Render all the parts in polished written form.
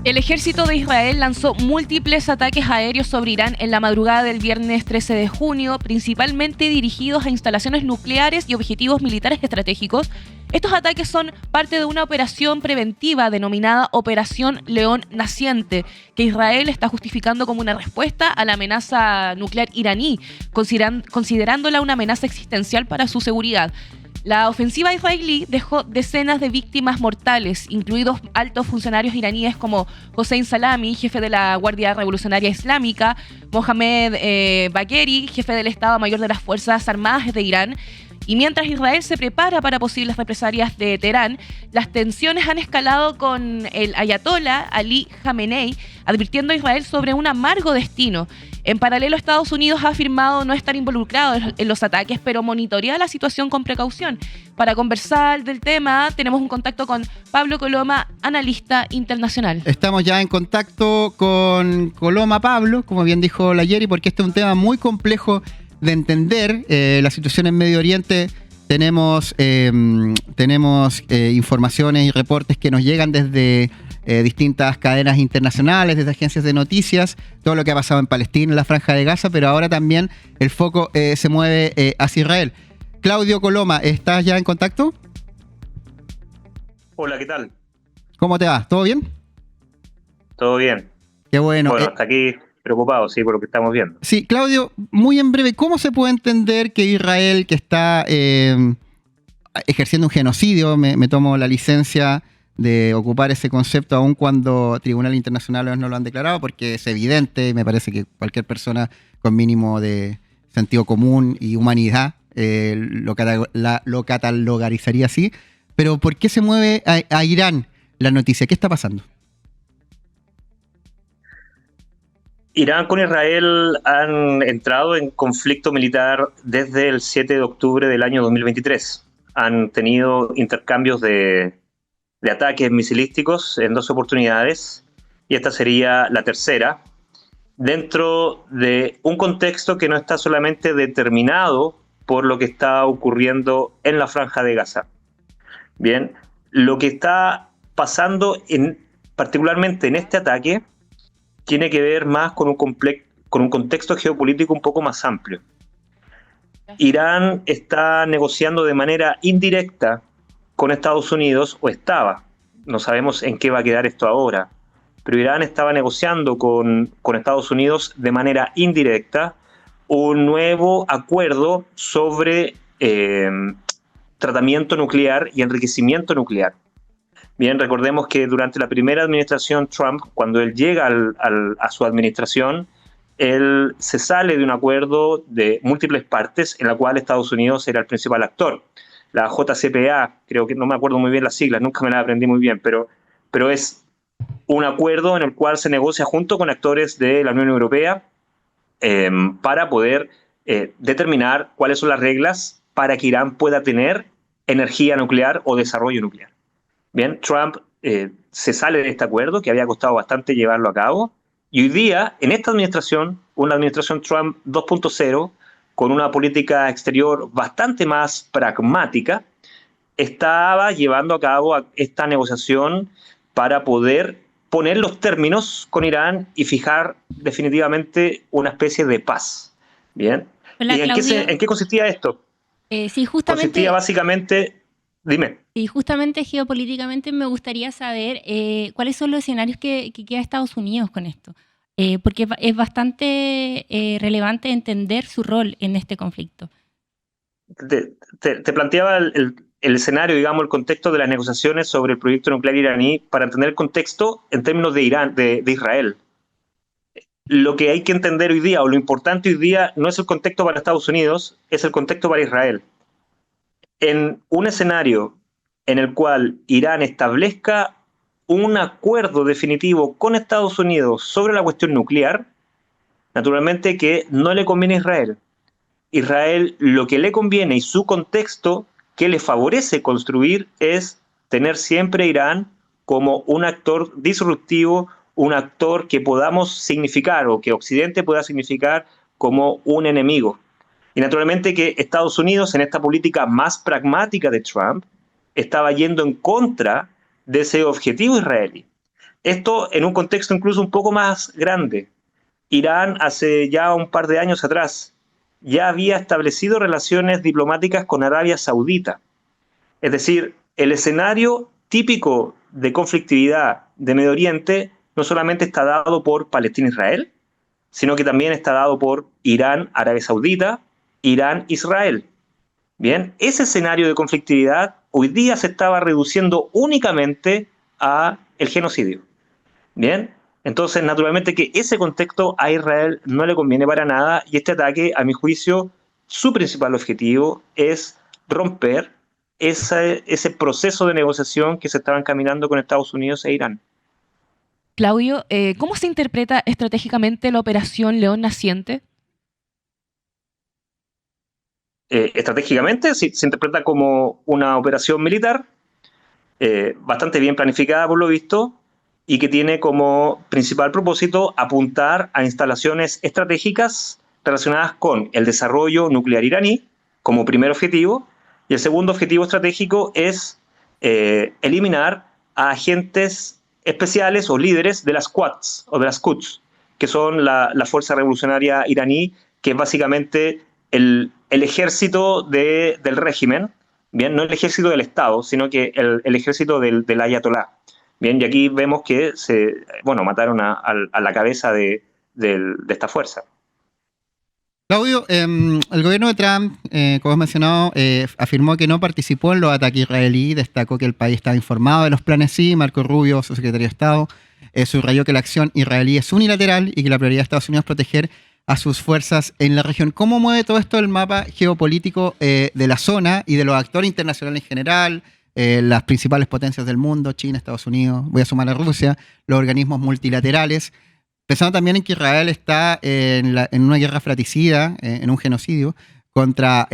El ejército de Israel lanzó múltiples ataques aéreos sobre Irán en la madrugada del viernes 13 de junio, principalmente dirigidos a instalaciones nucleares y objetivos militares estratégicos. Estos ataques son parte de una operación preventiva denominada Operación León Naciente, que Israel está justificando como una respuesta a la amenaza nuclear iraní, considerándola una amenaza existencial para su seguridad. La ofensiva israelí dejó decenas de víctimas mortales, incluidos altos funcionarios iraníes como Hossein Salami, jefe de la Guardia Revolucionaria Islámica, Mohamed Bagheri, jefe del Estado Mayor de las Fuerzas Armadas de Irán. Y mientras Israel se prepara para posibles represalias de Teherán, las tensiones han escalado con el ayatolá Ali Khamenei, advirtiendo a Israel sobre un amargo destino. En paralelo, Estados Unidos ha afirmado no estar involucrado en los ataques, pero monitorea la situación con precaución. Para conversar del tema, tenemos un contacto con Pablo Coloma, analista internacional. Estamos ya en contacto con Coloma Pablo, como bien dijo la Yeri, porque este es un tema muy complejo de entender. La situación en Medio Oriente, tenemos informaciones y reportes que nos llegan desde distintas cadenas internacionales, desde agencias de noticias, todo lo que ha pasado en Palestina, en la Franja de Gaza, pero ahora también el foco se mueve hacia Israel. Claudio Coloma, ¿estás ya en contacto? Hola, ¿qué tal? ¿Cómo te va? ¿Todo bien? Todo bien. Qué bueno. Bueno, hasta aquí preocupado, sí, por lo que estamos viendo. Sí, Claudio, muy en breve, ¿cómo se puede entender que Israel, que está ejerciendo un genocidio, me tomo la licencia de ocupar ese concepto aun cuando tribunales internacionales no lo han declarado, porque es evidente, y me parece que cualquier persona con mínimo de sentido común y humanidad lo catalogarizaría así, pero ¿por qué se mueve a Irán la noticia? ¿Qué está pasando? Irán con Israel han entrado en conflicto militar desde el 7 de octubre del año 2023. Han tenido intercambios de ataques misilísticos en 2 oportunidades, y esta sería la tercera, dentro de un contexto que no está solamente determinado por lo que está ocurriendo en la Franja de Gaza. Bien, lo que está pasando particularmente en este ataque tiene que ver más con un contexto geopolítico un poco más amplio. Irán está negociando de manera indirecta con Estados Unidos, o estaba, no sabemos en qué va a quedar esto ahora, pero Irán estaba negociando con Estados Unidos de manera indirecta un nuevo acuerdo sobre tratamiento nuclear y enriquecimiento nuclear. Bien, recordemos que durante la primera administración Trump, cuando él llega a su administración, él se sale de un acuerdo de múltiples partes en la cual Estados Unidos era el principal actor. La JCPOA, creo que no me acuerdo muy bien las siglas, nunca me las aprendí muy bien, pero es un acuerdo en el cual se negocia junto con actores de la Unión Europea para poder determinar cuáles son las reglas para que Irán pueda tener energía nuclear o desarrollo nuclear. Bien, Trump se sale de este acuerdo, que había costado bastante llevarlo a cabo, y hoy día, en esta administración, una administración Trump 2.0, con una política exterior bastante más pragmática, estaba llevando a cabo esta negociación para poder poner los términos con Irán y fijar definitivamente una especie de paz. Bien. Hola, ¿Y en qué consistía esto? Sí, justamente. Consistía básicamente. Dime. Sí, justamente geopolíticamente me gustaría saber cuáles son los escenarios que queda Estados Unidos con esto. Porque es bastante relevante entender su rol en este conflicto. Te planteaba el escenario, digamos, el contexto de las negociaciones sobre el proyecto nuclear iraní para entender el contexto en términos de Irán, de Israel. Lo que hay que entender hoy día, o lo importante hoy día, no es el contexto para Estados Unidos, es el contexto para Israel. En un escenario en el cual Irán establezca un acuerdo definitivo con Estados Unidos sobre la cuestión nuclear, naturalmente que no le conviene a Israel. Israel lo que le conviene y su contexto que le favorece construir es tener siempre a Irán como un actor disruptivo, un actor que podamos significar o que Occidente pueda significar como un enemigo. Y naturalmente que Estados Unidos, en esta política más pragmática de Trump, estaba yendo en contra de ese objetivo israelí. Esto en un contexto incluso un poco más grande. Irán hace ya un par de años atrás ya había establecido relaciones diplomáticas con Arabia Saudita. Es decir, el escenario típico de conflictividad de Medio Oriente no solamente está dado por Palestina-Israel, sino que también está dado por Irán-Arabia Saudita, Irán-Israel. Bien, ese escenario de conflictividad hoy día se estaba reduciendo únicamente a el genocidio. Bien, entonces naturalmente que ese contexto a Israel no le conviene para nada y este ataque, a mi juicio, su principal objetivo es romper ese proceso de negociación que se estaba encaminando con Estados Unidos e Irán. Claudio, ¿cómo se interpreta estratégicamente la operación León Naciente? Estratégicamente se interpreta como una operación militar bastante bien planificada por lo visto y que tiene como principal propósito apuntar a instalaciones estratégicas relacionadas con el desarrollo nuclear iraní como primer objetivo, y el segundo objetivo estratégico es eliminar a agentes especiales o líderes de las Quds o de las Quds, que son la fuerza revolucionaria iraní, que es básicamente el ejército del régimen, bien, no el ejército del Estado, sino que el ejército del ayatolá. Bien, y aquí vemos que mataron a la cabeza de esta fuerza. Claudio, el gobierno de Trump, como has mencionado, afirmó que no participó en los ataques israelíes, destacó que el país estaba informado de los planes sí. Marco Rubio, su secretario de Estado, subrayó que la acción israelí es unilateral y que la prioridad de Estados Unidos es proteger a sus fuerzas en la región. ¿Cómo mueve todo esto el mapa geopolítico de la zona y de los actores internacionales en general, las principales potencias del mundo, China, Estados Unidos, voy a sumar a Rusia, los organismos multilaterales? Pensando también en que Israel está en una guerra fratricida, en un genocidio, contra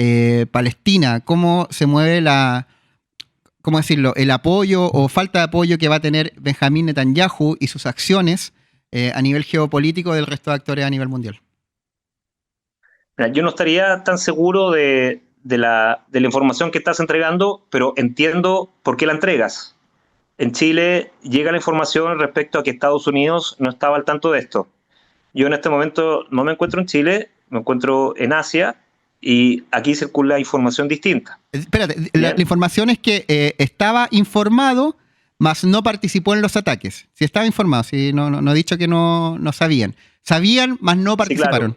Palestina. ¿Cómo se mueve el apoyo o falta de apoyo que va a tener Benjamín Netanyahu y sus acciones a nivel geopolítico del resto de actores a nivel mundial? Yo no estaría tan seguro de la información que estás entregando, pero entiendo por qué la entregas. En Chile llega la información respecto a que Estados Unidos no estaba al tanto de esto. Yo en este momento no me encuentro en Chile, me encuentro en Asia y aquí circula información distinta. Espérate, la información es que estaba informado, mas no participó en los ataques. Si estaba informado, si no he dicho que no sabían. Sabían, mas no participaron.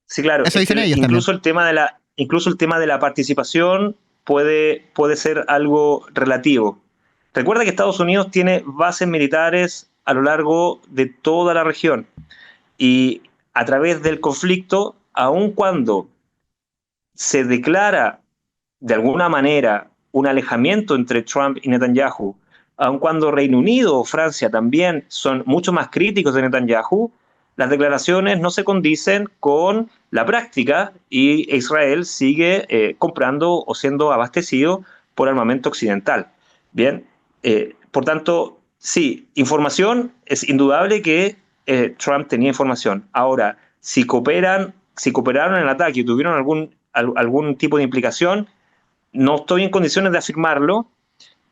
Sí, claro. Eso dicen ellos incluso también. Incluso el tema de la participación puede ser algo relativo. Recuerda que Estados Unidos tiene bases militares a lo largo de toda la región y a través del conflicto, aun cuando se declara de alguna manera un alejamiento entre Trump y Netanyahu, aun cuando Reino Unido o Francia también son mucho más críticos de Netanyahu, las declaraciones no se condicen con la práctica y Israel sigue comprando o siendo abastecido por armamento occidental. Bien. Por tanto, sí, información, es indudable que Trump tenía información. Ahora, si cooperaron en el ataque y tuvieron algún tipo de implicación, no estoy en condiciones de afirmarlo,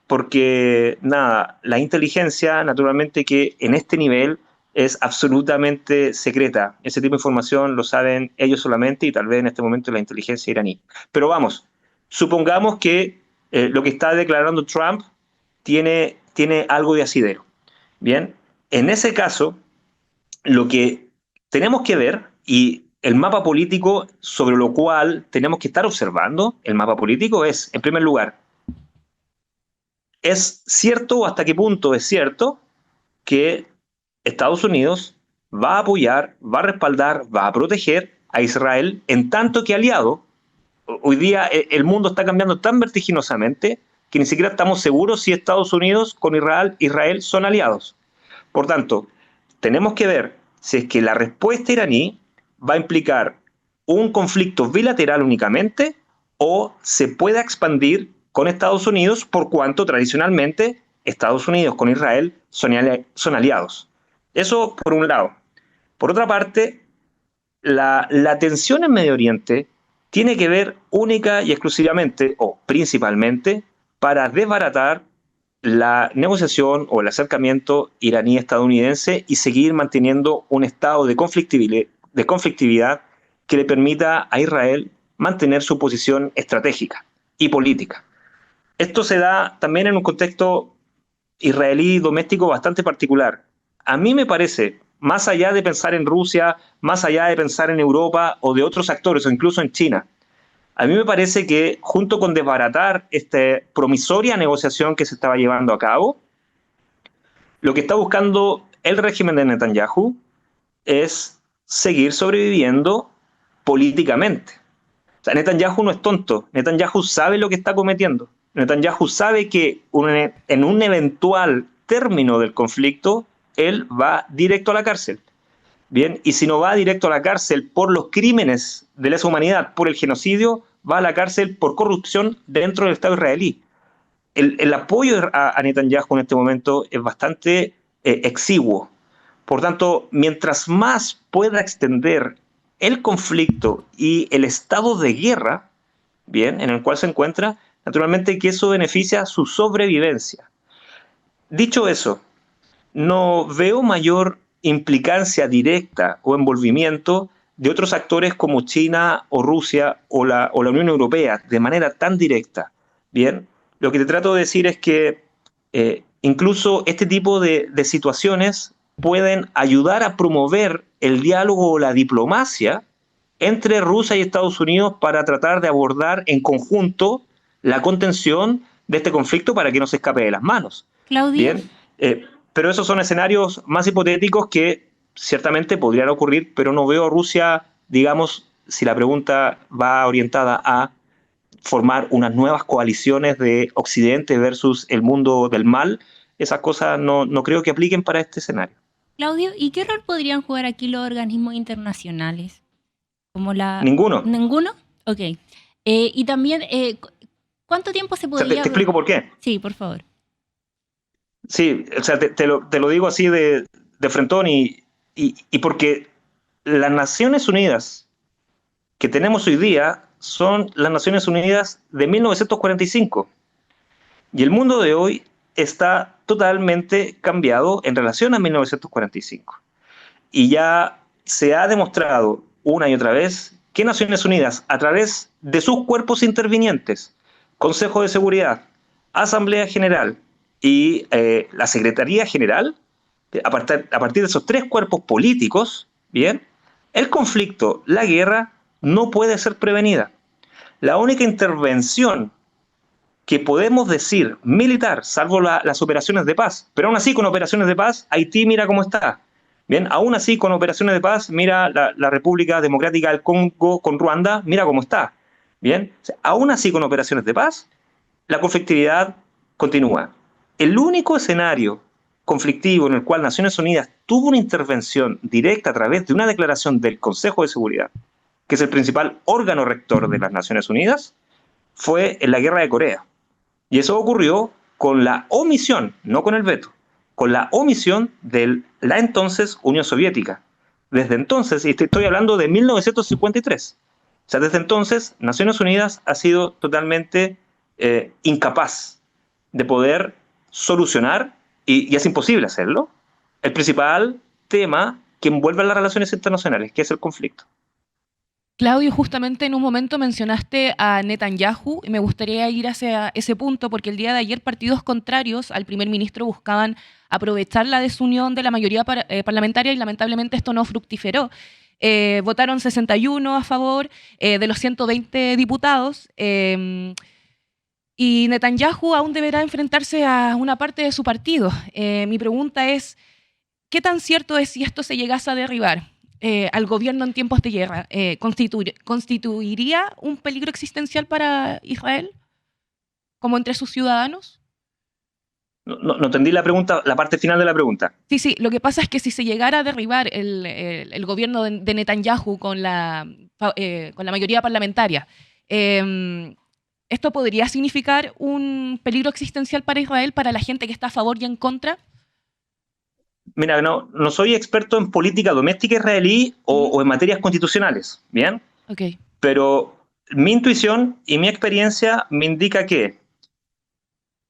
porque la inteligencia, naturalmente que en este nivel es absolutamente secreta. Ese tipo de información lo saben ellos solamente y tal vez en este momento la inteligencia iraní. Pero vamos, supongamos que lo que está declarando Trump tiene algo de asidero. Bien, en ese caso, lo que tenemos que ver, y el mapa político sobre lo cual tenemos que estar observando, el mapa político es, en primer lugar, ¿es cierto o hasta qué punto es cierto que Estados Unidos va a apoyar, va a respaldar, va a proteger a Israel en tanto que aliado? Hoy día el mundo está cambiando tan vertiginosamente que ni siquiera estamos seguros si Estados Unidos con Israel son aliados. Por tanto, tenemos que ver si es que la respuesta iraní va a implicar un conflicto bilateral únicamente o se puede expandir con Estados Unidos, por cuanto tradicionalmente Estados Unidos con Israel son aliados. Eso por un lado. Por otra parte, la tensión en Medio Oriente tiene que ver única y exclusivamente, o principalmente, para desbaratar la negociación o el acercamiento iraní-estadounidense y seguir manteniendo un estado de conflictividad que le permita a Israel mantener su posición estratégica y política. Esto se da también en un contexto israelí doméstico bastante particular. A mí me parece, más allá de pensar en Rusia, más allá de pensar en Europa o de otros actores, o incluso en China, a mí me parece que junto con desbaratar esta promisoria negociación que se estaba llevando a cabo, lo que está buscando el régimen de Netanyahu es seguir sobreviviendo políticamente. O sea, Netanyahu no es tonto, Netanyahu sabe lo que está cometiendo. Netanyahu sabe que en un eventual término del conflicto, él va directo a la cárcel. Bien, y si no va directo a la cárcel por los crímenes de lesa humanidad, por el genocidio, va a la cárcel por corrupción dentro del Estado israelí. El apoyo a Netanyahu en este momento es bastante exiguo. Por tanto, mientras más pueda extender el conflicto y el estado de guerra, bien, en el cual se encuentra, naturalmente que eso beneficia su sobrevivencia. Dicho eso, no veo mayor implicancia directa o envolvimiento de otros actores como China o Rusia o la Unión Europea de manera tan directa. Bien, lo que te trato de decir es que incluso este tipo de situaciones pueden ayudar a promover el diálogo o la diplomacia entre Rusia y Estados Unidos para tratar de abordar en conjunto la contención de este conflicto para que no se escape de las manos. Claudio. Bien, pero esos son escenarios más hipotéticos que ciertamente podrían ocurrir, pero no veo a Rusia, digamos, si la pregunta va orientada a formar unas nuevas coaliciones de Occidente versus el mundo del mal, esas cosas no creo que apliquen para este escenario. Claudio, ¿y qué rol podrían jugar aquí los organismos internacionales? Ninguno. ¿Ninguno? Ok. Y también, ¿cuánto tiempo se podría...? Te explico por qué. Sí, por favor. Sí, o sea, te lo digo así de frentón y porque las Naciones Unidas que tenemos hoy día son las Naciones Unidas de 1945. Y el mundo de hoy está totalmente cambiado en relación a 1945. Y ya se ha demostrado una y otra vez que Naciones Unidas, a través de sus cuerpos intervinientes, Consejo de Seguridad, Asamblea General y la Secretaría General, a partir de esos tres cuerpos políticos, bien, el conflicto, la guerra, no puede ser prevenida. La única intervención que podemos decir militar, salvo las operaciones de paz, pero aún así con operaciones de paz, Haití mira cómo está. Bien, aún así con operaciones de paz, mira la República Democrática del Congo con Ruanda, mira cómo está. Bien, o sea, aún así con operaciones de paz, la conflictividad continúa. El único escenario conflictivo en el cual Naciones Unidas tuvo una intervención directa a través de una declaración del Consejo de Seguridad, que es el principal órgano rector de las Naciones Unidas, fue en la Guerra de Corea. Y eso ocurrió con la omisión, no con el veto, con la omisión de la entonces Unión Soviética. Desde entonces, y estoy hablando de 1953, o sea, desde entonces Naciones Unidas ha sido totalmente incapaz de poder solucionar, y es imposible hacerlo, el principal tema que envuelve a las relaciones internacionales, que es el conflicto. Claudio, justamente en un momento mencionaste a Netanyahu y me gustaría ir hacia ese punto porque el día de ayer partidos contrarios al primer ministro buscaban aprovechar la desunión de la mayoría parlamentaria y lamentablemente esto no fructiferó. Votaron 61 a favor de los 120 diputados y Netanyahu aún deberá enfrentarse a una parte de su partido. Mi pregunta es, ¿qué tan cierto es si esto se llegase a derribar? Al gobierno en tiempos de guerra, ¿constituiría un peligro existencial para Israel como entre sus ciudadanos? No entendí la pregunta, la parte final de la pregunta. Sí, lo que pasa es que si se llegara a derribar el gobierno de Netanyahu con la mayoría parlamentaria, ¿esto podría significar un peligro existencial para Israel, para la gente que está a favor y en contra? Mira, no soy experto en política doméstica israelí o en materias constitucionales, ¿bien? Okay. Pero mi intuición y mi experiencia me indica que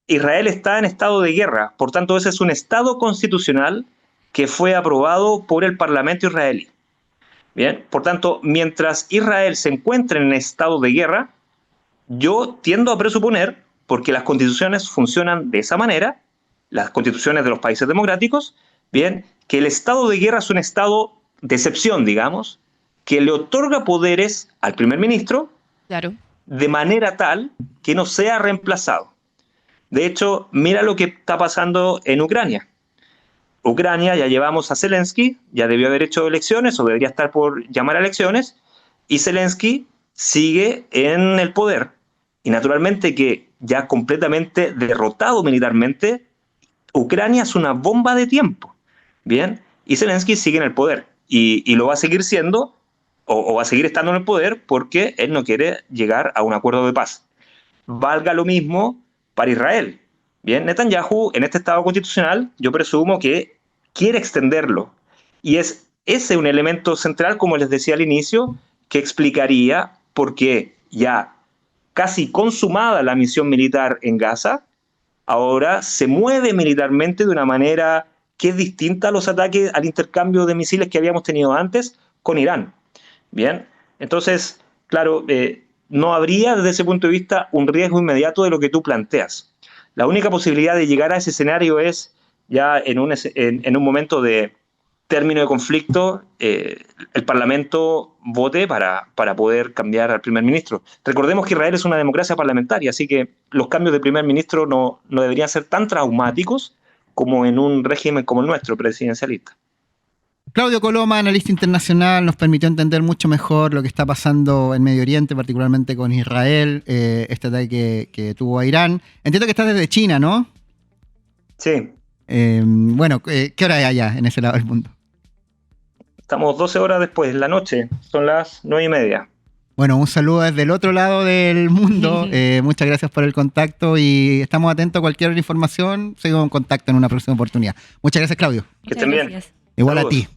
Israel está en estado de guerra, por tanto ese es un estado constitucional que fue aprobado por el Parlamento israelí. Bien, por tanto, mientras Israel se encuentre en estado de guerra, yo tiendo a presuponer, porque las constituciones funcionan de esa manera, las constituciones de los países democráticos, bien, que el estado de guerra es un estado de excepción, digamos, que le otorga poderes al primer ministro Claro. de manera tal que no sea reemplazado. De hecho, mira lo que está pasando en Ucrania. Ucrania, ya llevamos a Zelensky, ya debió haber hecho elecciones o debería estar por llamar a elecciones, y Zelensky sigue en el poder. Y naturalmente que ya completamente derrotado militarmente, Ucrania es una bomba de tiempo, ¿bien? Y Zelensky sigue en el poder y lo va a seguir siendo o va a seguir estando en el poder porque él no quiere llegar a un acuerdo de paz. Valga lo mismo para Israel. Bien, Netanyahu en este estado constitucional yo presumo que quiere extenderlo y es ese un elemento central, como les decía al inicio, que explicaría por qué ya casi consumada la misión militar en Gaza, ahora se mueve militarmente de una manera que es distinta a los ataques al intercambio de misiles que habíamos tenido antes con Irán. Bien, entonces, claro, no habría desde ese punto de vista un riesgo inmediato de lo que tú planteas. La única posibilidad de llegar a ese escenario es ya en un momento de término de conflicto, el Parlamento vote para poder cambiar al primer ministro. Recordemos que Israel es una democracia parlamentaria, así que los cambios de primer ministro no deberían ser tan traumáticos como en un régimen como el nuestro, presidencialista. Claudio Coloma, analista internacional, nos permitió entender mucho mejor lo que está pasando en Medio Oriente, particularmente con Israel, este ataque que tuvo a Irán. Entiendo que estás desde China, ¿no? Sí. Bueno, ¿qué hora hay allá en ese lado del mundo? Estamos 12 horas después, la noche, son las 9:30. Bueno, un saludo desde el otro lado del mundo. Muchas gracias por el contacto y estamos atentos a cualquier información. Seguimos en contacto en una próxima oportunidad. Muchas gracias, Claudio. Que estén bien. Gracias. Igual Saludos. a ti.